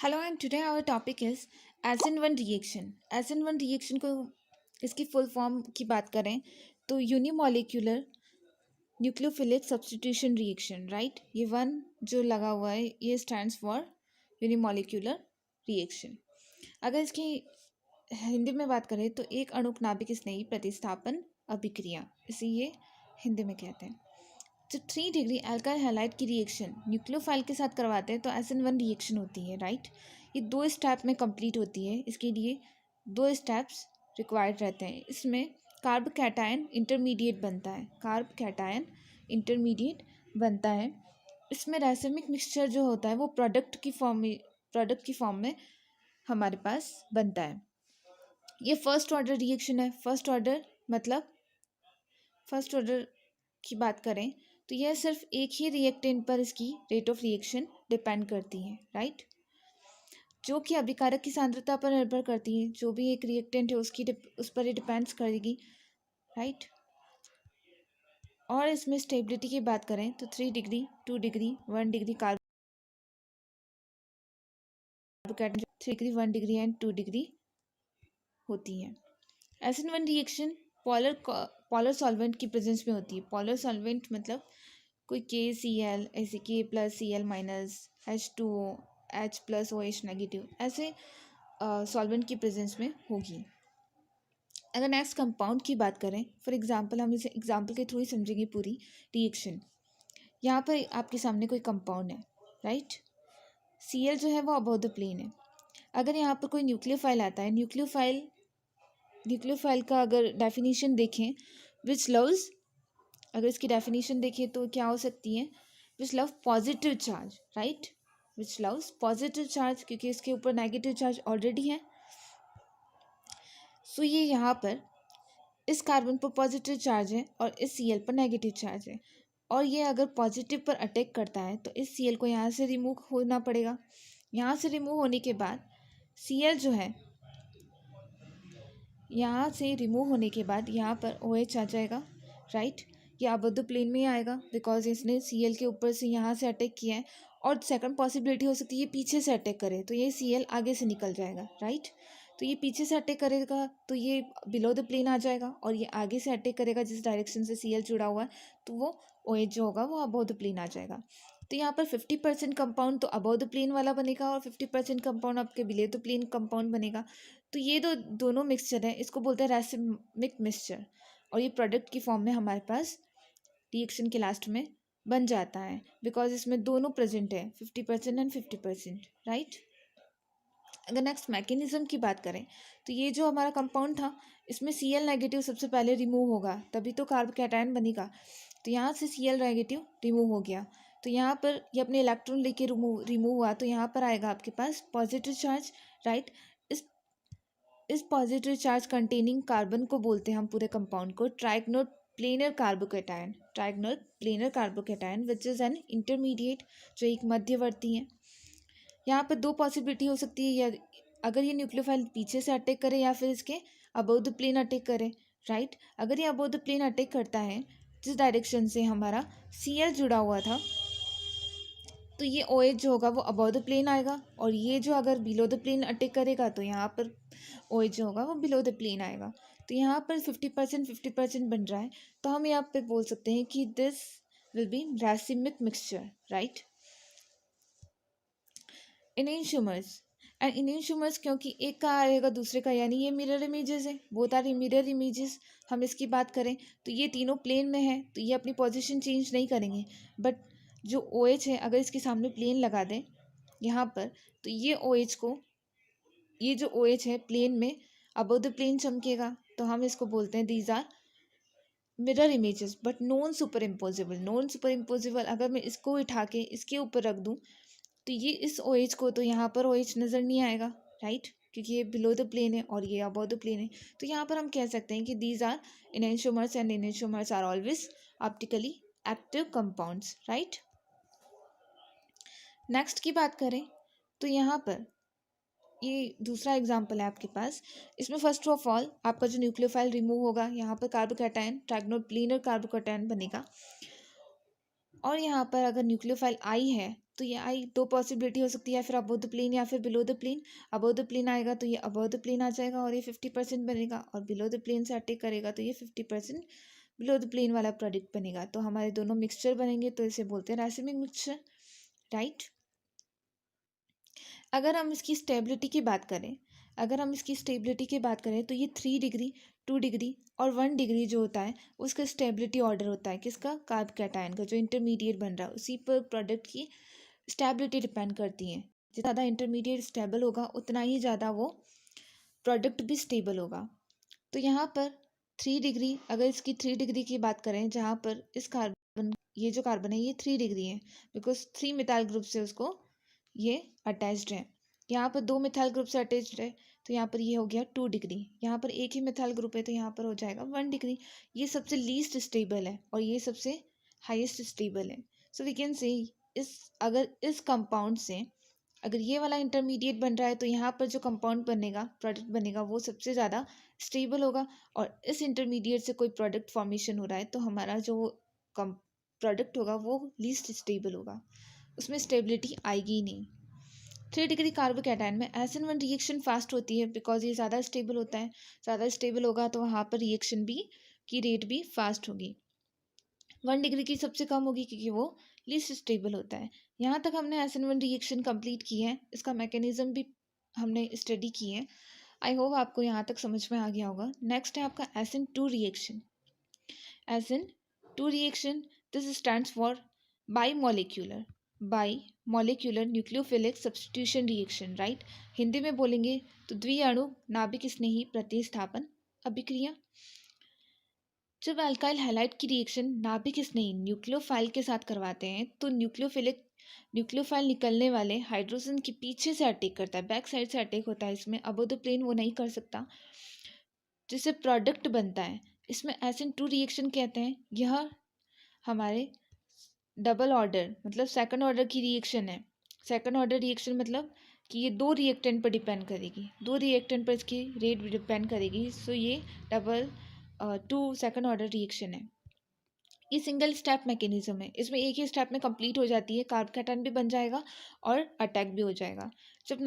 Hello and today our topic is SN1 reaction. SN1 reaction को इसकी full form की बात करें तो unimolecular nucleophilic substitution reaction, right. ये वन जो लगा हुआ है ये स्टैंड्स फॉर यूनिमॉलिक्यूलर रिएक्शन। अगर इसकी हिंदी में बात करें तो एक अणुक नाभिक स्नेही प्रतिस्थापन अभिक्रिया, इसे ये हिंदी में कहते हैं। जो 3 डिग्री अल्काइल हैलाइड की रिएक्शन न्यूक्लियोफाइल के साथ करवाते हैं तो SN1 रिएक्शन होती है, राइट। ये 2 स्टेप में कंप्लीट होती है। इसके लिए 2 स्टेप्स रिक्वायर्ड रहते हैं। इसमें कार्ब कैटायन इंटरमीडिएट बनता है, कार्ब कैटायन इंटरमीडिएट बनता है। इसमें रासायनिक मिक्सचर जो होता है वो प्रोडक्ट की फॉर्म में हमारे पास बनता है। ये फर्स्ट ऑर्डर रिएक्शन है। फर्स्ट ऑर्डर की बात करें तो यह सिर्फ एक ही रिएक्टेंट पर इसकी रेट ऑफ रिएक्शन डिपेंड करती है, राइट, जो कि अभिकारक की सांद्रता पर निर्भर करती है। जो भी एक रिएक्टेंट है उस पर ही डिपेंड्स करेगी, राइट। और इसमें स्टेबिलिटी की बात करें तो 3 degree 2 degree 1 degree carbocation 3 degree 1 degree and 2 degree होती है। SN1 रिएक्शन पॉलर सॉल्वेंट की प्रेजेंस में होती है। पॉलर सॉल्वेंट मतलब कोई KCl, ऐसे K+Cl-H2O, H+OH-, ऐसे सॉल्वेंट की प्रेजेंस में होगी। अगर नेक्स्ट कंपाउंड की बात करें, फॉर एग्जांपल हम इसे एग्जांपल के थ्रू ही समझेंगे पूरी रिएक्शन। यहाँ पर आपके सामने कोई कंपाउंड है, राइट। Cl जो है वो अबव द प्लेन है। अगर यहाँ पर कोई न्यूक्लियोफाइल आता है, न्यूक्लियोफाइल का अगर डेफिनेशन देखें, विच लव्स, अगर इसकी डेफिनेशन देखें तो क्या हो सकती है, विच लव पॉजिटिव चार्ज, राइट, विच लव्स पॉजिटिव चार्ज, क्योंकि इसके ऊपर नेगेटिव चार्ज ऑलरेडी है। सो ये यहाँ पर इस कार्बन पर पॉजिटिव चार्ज है और इस Cl पर नेगेटिव चार्ज है। और ये अगर पॉजिटिव पर अटैक करता है तो इस Cl को यहाँ से रिमूव होना पड़ेगा। यहाँ से रिमूव होने के बाद Cl जो है, यहाँ से रिमूव होने के बाद यहाँ पर OH आ जाएगा, राइट। ये अबोध प्लेन में ही आएगा बिकॉज इसने Cl के ऊपर से यहाँ से अटैक किया है। और सेकंड पॉसिबिलिटी हो सकती है ये पीछे से अटैक करे तो ये Cl आगे से निकल जाएगा, राइट। तो ये पीछे से अटैक करेगा तो ये बिलो द प्लेन आ जाएगा, और ये आगे से अटैक करेगा जिस डायरेक्शन से Cl जुड़ा हुआ है तो वो OH जो होगा वो अबोव द प्लेन आ जाएगा। तो यहाँ पर 50% कंपाउंड तो अबोव द प्लेन वाला बनेगा और 50% कंपाउंड आपके बिलो द प्लेन कंपाउंड बनेगा। तो ये दोनों मिक्सचर है, इसको बोलते हैं रैसिमिक मिक्सचर। और ये प्रोडक्ट की फॉर्म में हमारे पास रिएक्शन के लास्ट में बन जाता है बिकॉज इसमें दोनों प्रेजेंट है, 50% एंड 50%, राइट। अगर नेक्स्ट मैकेनिज्म की बात करें तो ये जो हमारा कंपाउंड था इसमें Cl नेगेटिव सबसे पहले रिमूव होगा, तभी तो कार्ब कैटायन बनेगा। तो यहाँ से Cl नेगेटिव रिमूव हो गया तो यहाँ पर ये अपने इलेक्ट्रॉन लेके रिमूव हुआ तो यहाँ पर आएगा आपके पास पॉजिटिव चार्ज, राइट। इस पॉजिटिव चार्ज कंटेनिंग कार्बन को बोलते हैं हम पूरे कंपाउंड को trigonal planar carbocation which is an intermediate, जो एक मध्यवर्ती है। यहाँ पर 2 पॉसिबिलिटी हो सकती है, या अगर ये न्यूक्लियोफाइल पीछे से अटैक करे या फिर इसके अबव द प्लेन अटैक करे, राइट। अगर ये अबव द प्लेन अटैक करता है जिस डायरेक्शन से हमारा Cl जुड़ा हुआ था तो ये OH जो होगा वो अबव द प्लेन आएगा, और ये जो अगर बिलो द प्लेन अटैक करेगा तो यहाँ पर OH जो होगा वो बिलो द प्लेन आएगा। तो यहाँ पर 50% बन रहा है। तो हम यहाँ पे बोल सकते हैं कि this will be racemic mixture, right. Enantiomers क्योंकि एक का आएगा दूसरे का, यानी ये मिरर इमेजेस है, बोथ आर मिरर इमेजेस। हम इसकी बात करें तो ये तीनों प्लेन में है तो ये अपनी पोजीशन चेंज नहीं करेंगे, बट जो OH है अगर इसके सामने प्लेन लगा दें यहाँ पर तो ये जो OH है प्लेन में अबव द प्लेन चमकेगा। तो हम इसको बोलते हैं these are mirror images but non super impossible. अगर मैं इसको उठा के इसके ऊपर रख दूँ तो ये इस OH को, तो यहाँ पर OH नज़र नहीं आएगा, राइट, क्योंकि ये बिलो द प्लेन है और ये अबव द प्लेन है। तो यहाँ पर हम कह सकते हैं कि these are enantiomers and enantiomers are always optically active compounds, right. Next की बात करें तो यहाँ पर ये दूसरा एग्जाम्पल है आपके पास। इसमें फर्स्ट ऑफ ऑल आपका जो न्यूक्लियोफाइल रिमूव होगा यहाँ पर कार्बोकैटायन ट्राइगोनल प्लेनर कार्बोकैटायन बनेगा, और यहाँ पर अगर न्यूक्लियोफाइल I है तो ये आई दो पॉसिबिलिटी हो सकती है, या फिर अबव द प्लेन या फिर below the plane. Above the plane आएगा तो ये अबव द प्लेन आ जाएगा और ये 50% बनेगा, और बिलो द प्लेन से अटैक करेगा तो ये 50% बिलो द प्लेन वाला प्रोडक्ट बनेगा। तो हमारे दोनों मिक्सचर बनेंगे, तो इसे बोलते हैं रासिमिक मिक्सचर, राइट। अगर हम इसकी स्टेबिलिटी की बात करें, तो ये 3 डिग्री, 2 डिग्री और 1 डिग्री जो होता है उसका स्टेबिलिटी ऑर्डर होता है किसका, कार्ब कैटायन का, जो इंटरमीडिएट बन रहा है उसी पर प्रोडक्ट की स्टेबिलिटी डिपेंड करती है। जितना ज़्यादा इंटरमीडिएट स्टेबल होगा उतना ही ज़्यादा वो प्रोडक्ट भी स्टेबल होगा। तो यहाँ पर 3 डिग्री, अगर इसकी 3 डिग्री की बात करें, जहाँ पर इस कार्बन, ये जो कार्बन है ये 3 डिग्री है, बिकॉज 3 मिथाइल ग्रुप से उसको ये अटैच्ड है। यहाँ पर 2 मिथाइल ग्रुप से अटैच्ड है, तो यहाँ पर ये हो गया 2 डिग्री। यहाँ पर एक ही मिथाइल ग्रुप है तो यहाँ पर हो जाएगा 1 डिग्री। ये सबसे लीस्ट स्टेबल है और ये सबसे हाईएस्ट स्टेबल है। सो वी कैन से अगर इस कंपाउंड से अगर ये वाला इंटरमीडिएट बन रहा है तो यहाँ पर जो कंपाउंड बनेगा, प्रोडक्ट बनेगा, वो सबसे ज़्यादा स्टेबल होगा। और इस इंटरमीडिएट से कोई प्रोडक्ट फॉर्मेशन हो रहा है तो हमारा जो प्रोडक्ट होगा वो लीस्ट स्टेबल होगा, उसमें स्टेबिलिटी आएगी ही नहीं। 3 डिग्री कार्बोकैटायन में SN1 रिएक्शन फास्ट होती है, बिकॉज ये ज़्यादा स्टेबल होता है। ज़्यादा स्टेबल होगा तो वहाँ पर रिएक्शन भी की रेट भी फास्ट होगी। 1 डिग्री की सबसे कम होगी क्योंकि वो लीस्ट स्टेबल होता है। यहाँ तक हमने SN1 रिएक्शन कंप्लीट की है, इसका मैकेनिज्म भी हमने स्टडी की है। आई होप आपको यहाँ तक समझ में आ गया होगा। नेक्स्ट है आपका SN2 reaction. SN2 reaction, this stands for by molecular nucleophilic substitution reaction, right. Hindi में बोलेंगे तो द्विअणु नाभिक स्नेही प्रतिस्थापन अभिक्रिया। जब अल्काइल हैलाइड की रिएक्शन नाभिक स्नेही न्यूक्लियोफाइल के साथ करवाते हैं तो न्यूक्लियोफाइल निकलने वाले हाइड्रोजन के पीछे से अटैक करता है, बैक साइड से अटैक होता है। इसमें अबव द प्लेन वो नहीं कर सकता, जिससे प्रोडक्ट बनता है। इसमें SN2 रिएक्शन कहते हैं। यह हमारे डबल ऑर्डर मतलब सेकंड ऑर्डर की रिएक्शन है। सेकंड ऑर्डर रिएक्शन मतलब कि ये 2 रिएक्टेंट पर डिपेंड करेगी, 2 रिएक्टेंट पर इसकी रेट भी डिपेंड करेगी। सो ये डबल 2 सेकंड ऑर्डर रिएक्शन है। ये सिंगल स्टेप मैकेनिज्म है, इसमें एक ही स्टेप में कंप्लीट हो जाती है, कार्ब कैटायन भी बन जाएगा और अटैक भी हो जाएगा। जब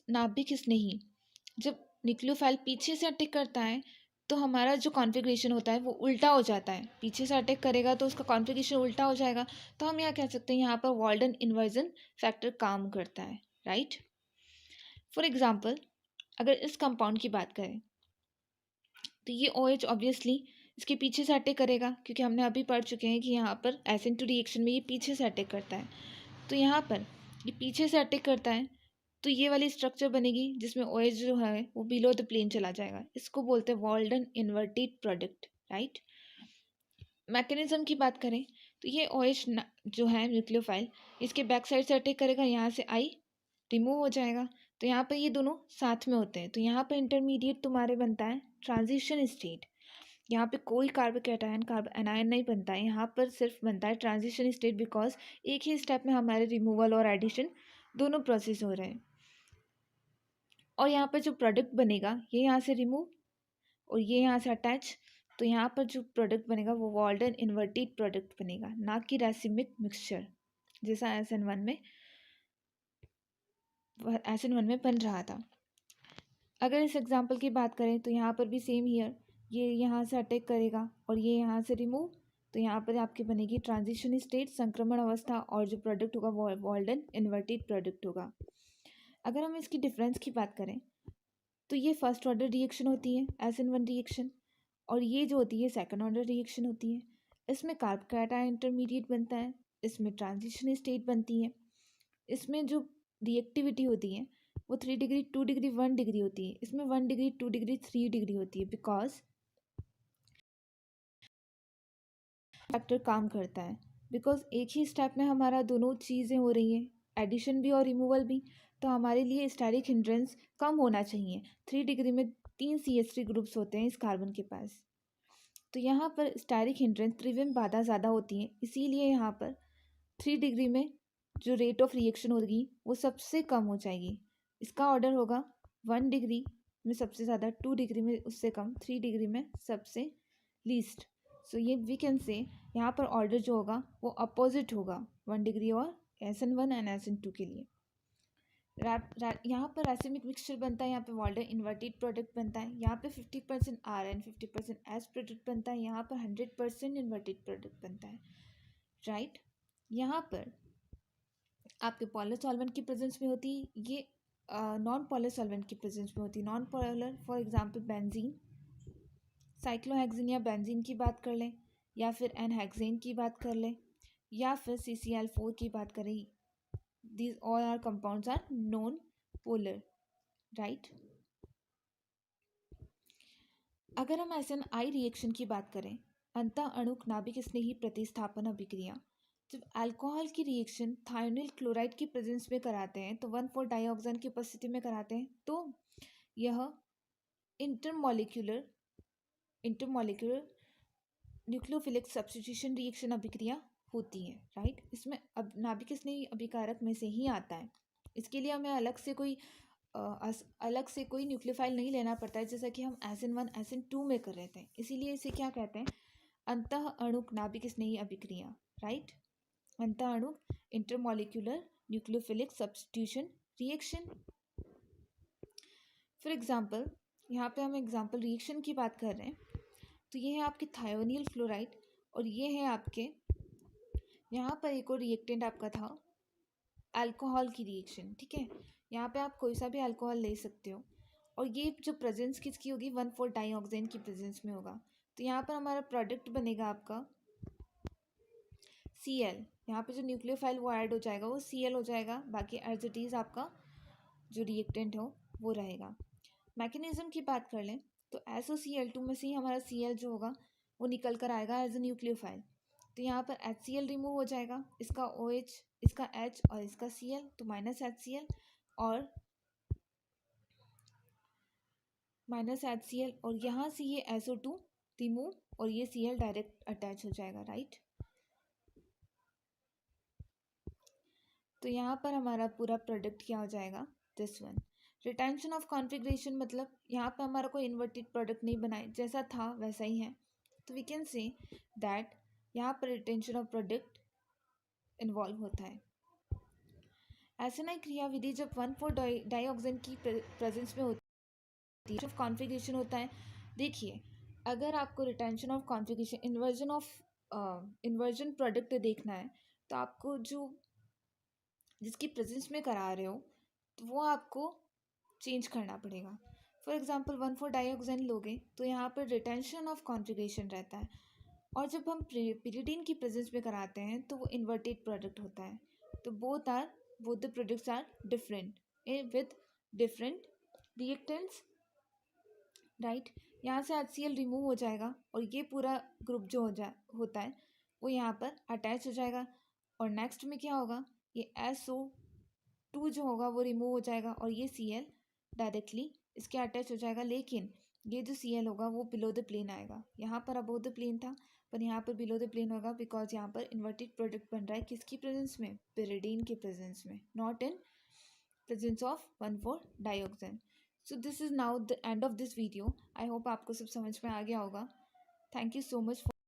नाभिक स्नेही जब न्यूक्लियोफाइल पीछे से अटैक करता है तो हमारा जो कॉन्फ़िगरेशन होता है वो उल्टा हो जाता है। पीछे से अटैक करेगा तो उसका कॉन्फ़िगरेशन उल्टा हो जाएगा। तो हम यहाँ कह सकते हैं यहाँ पर वॉल्डन इन्वर्जन फैक्टर काम करता है, राइट। फॉर एग्जाम्पल अगर इस कंपाउंड की बात करें तो ये OH ऑब्वियसली इसके पीछे से अटैक करेगा, क्योंकि हमने अभी पढ़ चुके हैं कि यहाँ पर SN2 रिएक्शन में ये पीछे से अटैक करता है। तो यहाँ पर ये पीछे से अटैक करता है तो ये वाली स्ट्रक्चर बनेगी जिसमें OH जो है वो बिलो द प्लेन चला जाएगा। इसको बोलते हैं Walden inverted product, right. Mechanism की बात करें तो ये OH जो है न्यूक्लियोफाइल इसके बैक साइड से अटैक करेगा, यहाँ से I रिमूव हो जाएगा। तो यहाँ पर ये दोनों साथ में होते हैं। तो यहाँ पर इंटरमीडिएट तुम्हारे बनता है ट्रांजिशन स्टेट। यहाँ पे कोई कार्बोकैटायन कार्ब एनायन नहीं बनता है, यहाँ पर सिर्फ बनता है ट्रांजिशन स्टेट, बिकॉज एक ही स्टेप में हमारे रिमूवल और एडिशन दोनों प्रोसेस हो रहे हैं। और यहाँ पर जो प्रोडक्ट बनेगा ये यहाँ से रिमूव और ये यहाँ से अटैच, तो यहाँ पर जो प्रोडक्ट बनेगा वो वॉल्डन इन्वर्टेड प्रोडक्ट बनेगा, ना कि रैसिमिक मिक्सचर जैसा SN1 में बन रहा था। अगर इस एग्जाम्पल की बात करें तो यहाँ पर भी सेम हियर, ये यहाँ से अटैक करेगा और ये यहाँ से रिमूव, तो यहाँ पर आपकी बनेगी ट्रांजिशन स्टेट, संक्रमण अवस्था, और जो प्रोडक्ट होगा वो वॉल्डन इन्वर्टेड प्रोडक्ट होगा। अगर हम इसकी डिफरेंस की बात करें तो ये फर्स्ट ऑर्डर रिएक्शन होती है SN1 रिएक्शन, और ये जो होती है सेकंड ऑर्डर रिएक्शन होती है। इसमें कार्ब कैटायन इंटरमीडिएट बनता है, इसमें ट्रांजिशन स्टेट बनती है। इसमें जो रिएक्टिविटी होती है वो 3 डिग्री, 2 डिग्री, 1 डिग्री होती है। इसमें 1 डिग्री, 2 डिग्री, 3 डिग्री होती है, बिकॉज फैक्टर काम करता है। बिकॉज एक ही स्टेप में हमारा दोनों चीज़ें हो रही हैं, एडिशन भी और रिमूवल भी, तो हमारे लिए स्टेरिक हिंड्रेंस कम होना चाहिए। 3 डिग्री में 3 CH3 ग्रुप्स होते हैं इस कार्बन के पास, तो यहाँ पर स्टेरिक हिंड्रेंस त्रिविम बाधा ज़्यादा होती है, इसीलिए यहाँ पर 3 डिग्री में जो रेट ऑफ रिएक्शन होगी वो सबसे कम हो जाएगी। इसका ऑर्डर होगा 1 डिग्री में सबसे ज़्यादा, 2 डिग्री में उससे कम, 3 डिग्री में सबसे लीस्ट। सो ये वी कैन से यहाँ पर ऑर्डर जो होगा वो अपोजिट होगा 1 डिग्री और SN1 एंड SN2 के लिए। यहाँ पर रैसिमिक मिक्सचर बनता है, यहाँ पे वाल्डर इन्वर्टेड प्रोडक्ट बनता है, यहाँ पे 50% R एंड 50% S प्रोडक्ट बनता है, यहाँ पर 100% इन्वर्टेड प्रोडक्ट बनता है, राइट। यहाँ पर आपके पॉलर सॉल्वेंट की प्रेजेंस में होती है, ये नॉन पॉलर सॉल्वेंट की प्रेजेंस में होती है। Non polar for example benzene, cyclohexane या बेंजीन की बात कर लें, या फिर एनहेक्सेन की बात कर लें, या फिर CCl4 की बात करें। These all our compounds are non polar, right? अगर हम SN1 रिएक्शन की बात करें, अंतः अणुक नाभिक स्नेही प्रतिस्थापन अभिक्रिया, जब अल्कोहल की रिएक्शन थायोनिल क्लोराइड की प्रेजेंस में कराते हैं तो 1,4 डाइऑक्साइन की उपस्थिति में कराते हैं, तो यह इंटरमॉलिक्यूलर न्यूक्लियोफिलिक सब्स्टिट्यूशन रिएक्शन अभिक्रिया होती है, राइट। इसमें अब नाभिक स्नेही अभिकारक में से ही आता है। इसके लिए हमें अलग से कोई न्यूक्लियोफाइल नहीं लेना पड़ता है, जैसा कि हम SN1 SN2 में कर रहे थे। इसीलिए इसे क्या कहते हैं, अंतः अणुक नाभिक स्नेही अभिक्रिया, राइट। अंतः अणुक intermolecular nucleophilic substitution reaction. For example, यहाँ पे हम एग्जाम्पल रिएक्शन की बात कर रहे हैं, तो ये है आपके थायोनिल क्लोराइड और ये है आपके, यहाँ पर एक और रिएक्टेंट आपका था अल्कोहल की रिएक्शन, ठीक है। यहाँ पे आप कोई सा भी अल्कोहल ले सकते हो, और ये जो प्रेजेंस किसकी होगी, 1,4 डाइऑक्साइन की प्रेजेंस में होगा। तो यहाँ पर हमारा प्रोडक्ट बनेगा आपका Cl। यहाँ पे जो न्यूक्लियोफाइल वो ऐड हो जाएगा, वो Cl हो जाएगा, बाकी एज इट इज़ आपका जो रिएक्टेंट हो वो रहेगा। मैकेनिज्म की बात कर लें तो SOCl2 में से ही हमारा Cl जो होगा वो निकल कर आएगा एज ए न्यूक्लियोफाइल। तो यहाँ पर HCl रिमूव हो जाएगा, इसका OH, इसका H और इसका Cl, तो -HCl और -HCl, और यहाँ से ये SO2 रिमूव और ये Cl डायरेक्ट अटैच हो जाएगा, राइट। तो यहाँ पर हमारा पूरा प्रोडक्ट क्या हो जाएगा, this one. Retention of configuration मतलब यहाँ पर हमारा कोई इन्वर्टेड प्रोडक्ट नहीं बनाए, जैसा था वैसा ही है। तो वी कैन से दैट यहाँ पर रिटेंशन ऑफ प्रोडक्ट इन्वॉल्व होता है। SN1 क्रिया विधि जब 1,4 डाइऑक्साइन की प्रेजेंस में होती है, कॉन्फिग्रेशन होता है। देखिए, अगर आपको retention of configuration inversion product देखना है, तो आपको जो जिसकी प्रेजेंस में करा रहे हो तो वो आपको चेंज करना पड़ेगा। फॉर एग्जांपल 1,4 डाइऑक्साइन लोगे तो यहाँ पर रिटेंशन ऑफ कॉन्फिग्रेशन रहता है, और जब हम पिरिडीन की प्रेजेंस में कराते हैं तो वो इन्वर्टेड प्रोडक्ट होता है। तो both the products are different with different reactants, right. यहाँ से HCl रिमूव हो जाएगा और ये पूरा ग्रुप जो होता है वो यहाँ पर अटैच हो जाएगा, और नेक्स्ट में क्या होगा, ये SO2 जो होगा वो रिमूव हो जाएगा और ये Cl डायरेक्टली इसके अटैच हो जाएगा। लेकिन ये जो Cl होगा वो बिलो द प्लेन आएगा। यहाँ पर अबोव द प्लेन था, पर यहाँ पर बिलो द प्लेन होगा, बिकॉज यहाँ पर इन्वर्टेड प्रोडक्ट बन रहा है किसकी प्रेजेंस में, पिरिडीन की प्रेजेंस में, not in presence of 1,4 dioxane. So this is now the end of this video. I hope आपको सब समझ में आ गया होगा। Thank you so much.